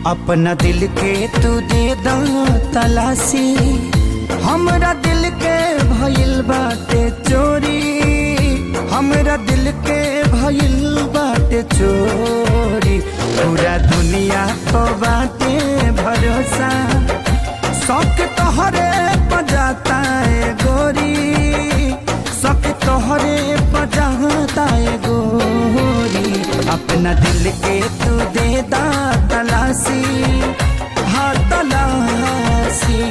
अपना दिल के तू दे दा तलाशी, हमरा दिल के भइल बाटे चोरी, हमरा दिल के भइल बाटे चोरी। पूरा दुनिया को बाटे भरोसा, शौक तोहरे बजाता है गोरी, शौक तोहरे बजाता है गोरी। अपना दिल के तू दे दा तलाशी, हाँ तलाशी।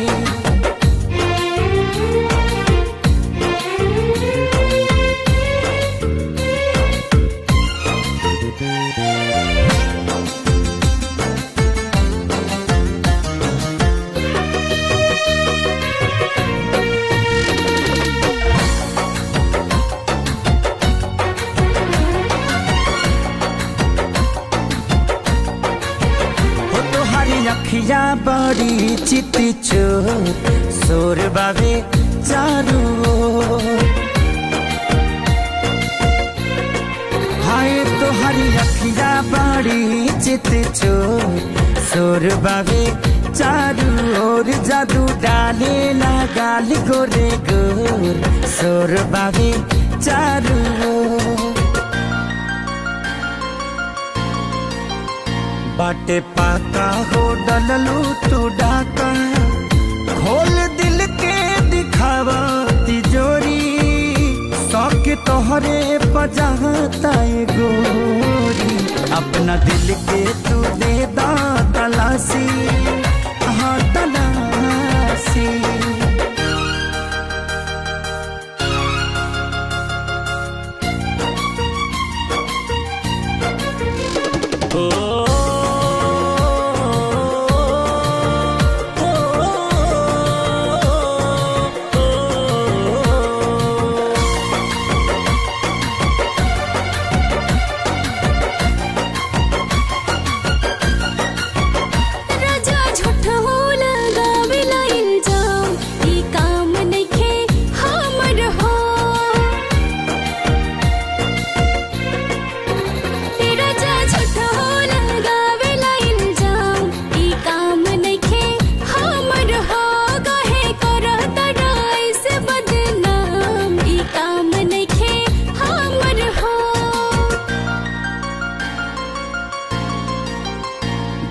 अखिया बड़ी चिती चोर, शोर बाबे चारू ओर। हाय तोहरी अखिया बड़ी चिती चोर, शोर बाबे चारू ओर। जादू डाले गाल गोरे गोर, शोर बाबे चारू ओर। बाटे पाका हो डललू तू डाका, खोल दिल के दिखावा तिजोरी, शौक तोहरे बजाता है गोरी। अपना दिल के तू दे दा तलाशी, हाँ तलाशी।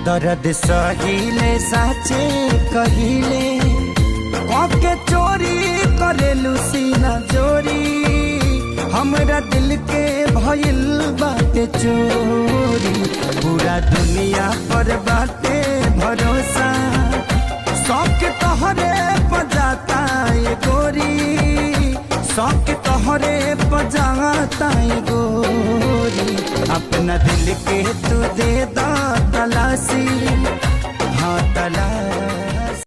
दर्द सहीले साचे कहिले, के चोरी करेलू सीना चोरी। हमरा दिल के भइल बाटे चोरी, पूरा दुनिया पर बाटे भरोसा, शौक तोहरे बजाता है गोरी, शौक तोहरे बजाता है गोरी। अपना दिल के तू दे दा